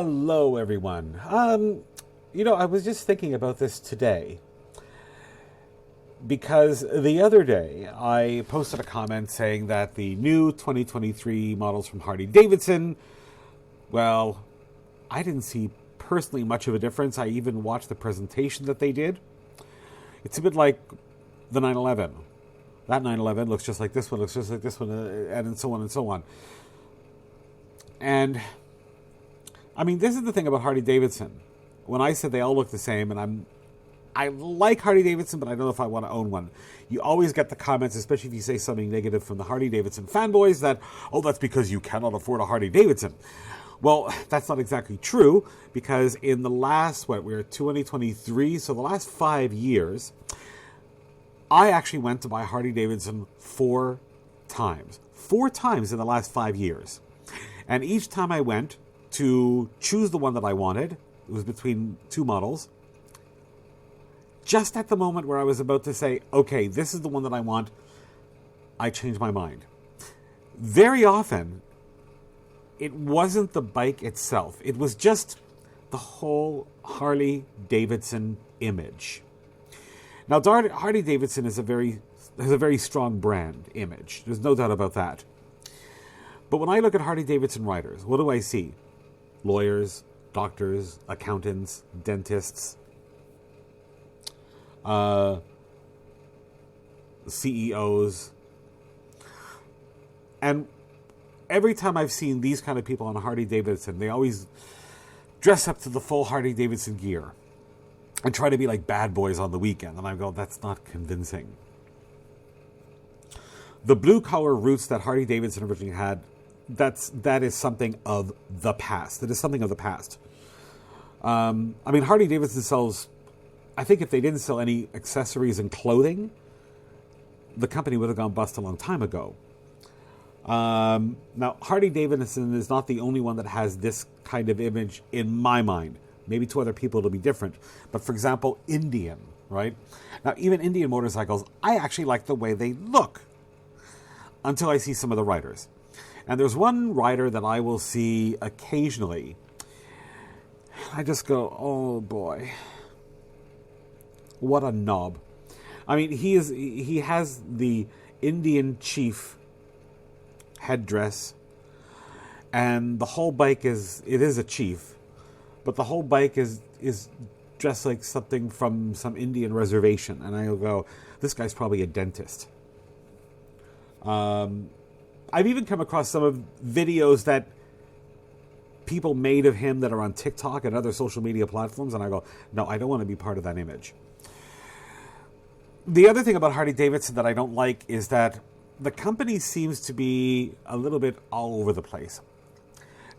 Hello, everyone. I was just thinking about this today because the other day I posted a comment saying that the new 2023 models from Harley Davidson, well, I didn't see personally much of a difference. I even watched the presentation that they did. It's a bit like the 911. That 911 looks just like this one, looks just like this one, and so on and so on. And I mean, this is the thing about Harley Davidson. When I said they all look the same, and I like Harley Davidson, but I don't know if I want to own one. You always get the comments, especially if you say something negative from the Harley Davidson fanboys, that, oh, that's because you cannot afford a Harley Davidson. Well, that's not exactly true, because in the last, we're 2023, so the last 5 years, I actually went to buy Harley Davidson 4 times. 4 times in the last 5 years. And each time I went to choose the one that I wanted, it was between 2 models, just at the moment where I was about to say, okay, this is the one that I want, I changed my mind. Very often, it wasn't the bike itself. It was just the whole Harley Davidson image. Now, Harley Davidson has a very strong brand image. There's no doubt about that. But when I look at Harley Davidson riders, what do I see? Lawyers, doctors, accountants, dentists, CEOs. And every time I've seen these kind of people on a Harley Davidson, they always dress up to the full Harley Davidson gear and try to be like bad boys on the weekend. And I go, that's not convincing. The blue collar roots that Harley Davidson originally had, that is something of the past. It is something of the past. I mean, Harley Davidson sells, I think if they didn't sell any accessories and clothing, the company would have gone bust a long time ago. Now, Harley Davidson is not the only one that has this kind of image in my mind. Maybe to other people it'll be different. But for example, Indian, right? Now, even Indian motorcycles, I actually like the way they look until I see some of the riders. And there's one rider that I will see occasionally. I just go, oh boy, what a knob. I mean, he has the Indian chief headdress, and the whole bike is a chief, but the whole bike is dressed like something from some Indian reservation. And I'll go, this guy's probably a dentist. I've even come across some of videos that people made of him that are on TikTok and other social media platforms, and I go, no, I don't want to be part of that image. The other thing about Harley Davidson that I don't like is that the company seems to be a little bit all over the place.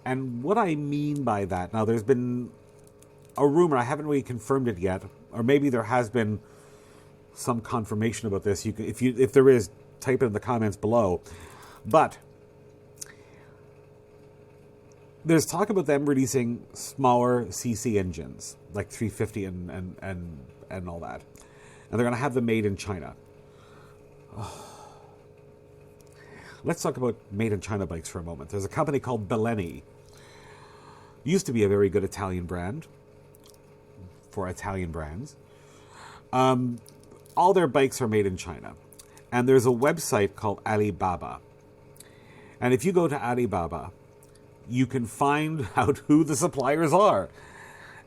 And what I mean by that, now there's been a rumor, I haven't really confirmed it yet, or maybe there has been some confirmation about this. If there is, type it in the comments below. But there's talk about them releasing smaller CC engines, like 350 and all that. And they're going to have them made in China. Oh. Let's talk about made in China bikes for a moment. There's a company called Bellini. Used to be a very good Italian brand for Italian brands. All their bikes are made in China. And there's a website called Alibaba. And if you go to Alibaba, you can find out who the suppliers are.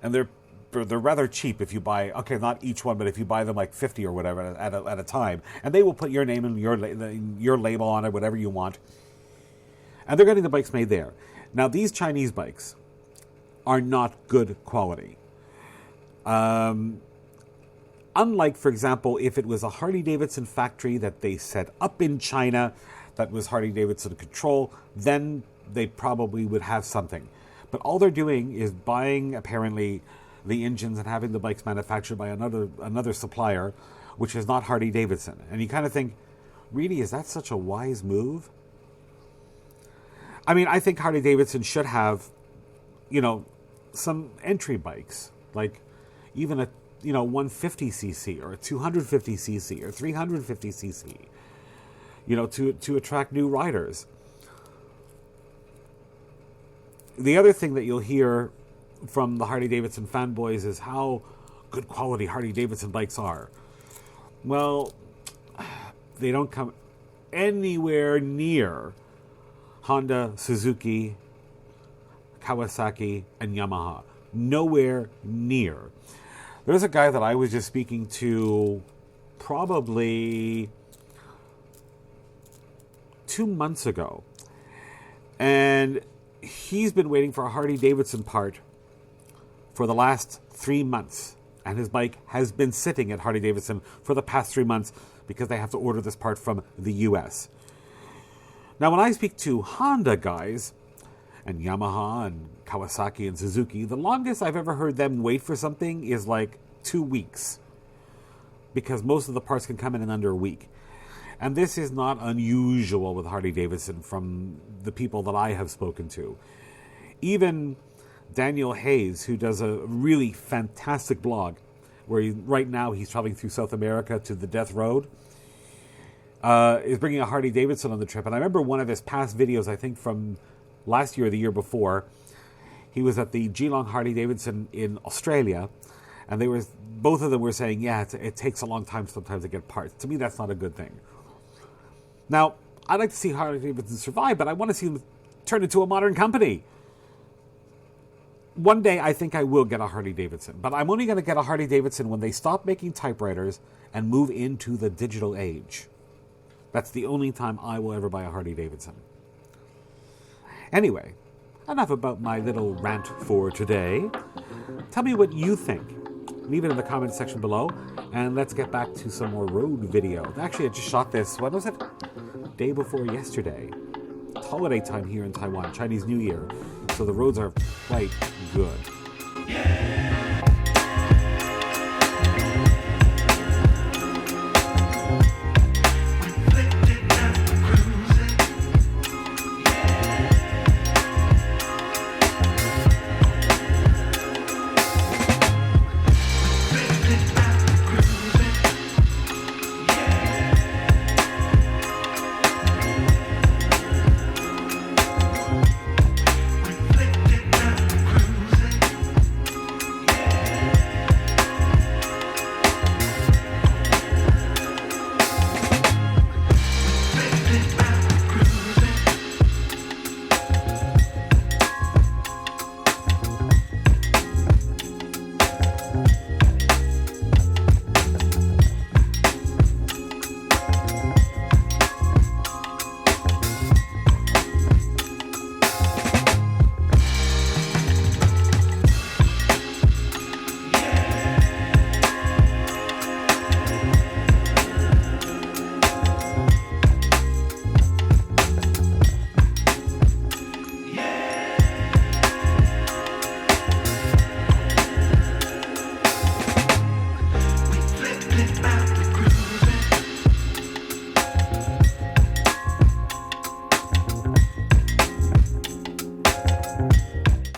And they're rather cheap if you buy, okay, not each one, but if you buy them like 50 or whatever at a time. And they will put your name and your label on it, whatever you want. And they're getting the bikes made there. Now, these Chinese bikes are not good quality. Unlike, for example, if it was a Harley Davidson factory that they set up in China, that was Harley Davidson control, then they probably would have something. But all they're doing is buying, apparently, the engines and having the bikes manufactured by another supplier, which is not Harley Davidson. And you kind of think, really, is that such a wise move? I mean, I think Harley Davidson should have, some entry bikes, like even a 150cc or a 250cc or 350cc, to attract new riders. The other thing that you'll hear from the Harley Davidson fanboys is how good quality Harley Davidson bikes are. Well, they don't come anywhere near Honda, Suzuki, Kawasaki, and Yamaha. Nowhere near. There's a guy that I was just speaking to probably 2 months ago, and he's been waiting for a Harley Davidson part for the last 3 months, and his bike has been sitting at Harley Davidson for the past 3 months because they have to order this part from the US. Now, when I speak to Honda guys, and Yamaha and Kawasaki and Suzuki, the longest I've ever heard them wait for something is like 2 weeks, because most of the parts can come in under a week. And this is not unusual with Harley Davidson from the people that I have spoken to. Even Daniel Hayes, who does a really fantastic blog, where right now he's traveling through South America to the Death Road, is bringing a Harley Davidson on the trip. And I remember one of his past videos, I think from last year or the year before, he was at the Geelong Harley Davidson in Australia, and both of them were saying, yeah, it takes a long time sometimes to get parts. To me, that's not a good thing. Now, I'd like to see Harley Davidson survive, but I want to see them turn into a modern company. One day, I think I will get a Harley Davidson, but I'm only going to get a Harley Davidson when they stop making typewriters and move into the digital age. That's the only time I will ever buy a Harley Davidson. Anyway, enough about my little rant for today. Tell me what you think. Leave it in the comments section below, and let's get back to some more road video. Actually, I just shot this, when was it? Day before yesterday. It's holiday time here in Taiwan, Chinese New Year, so the roads are quite good. Yeah!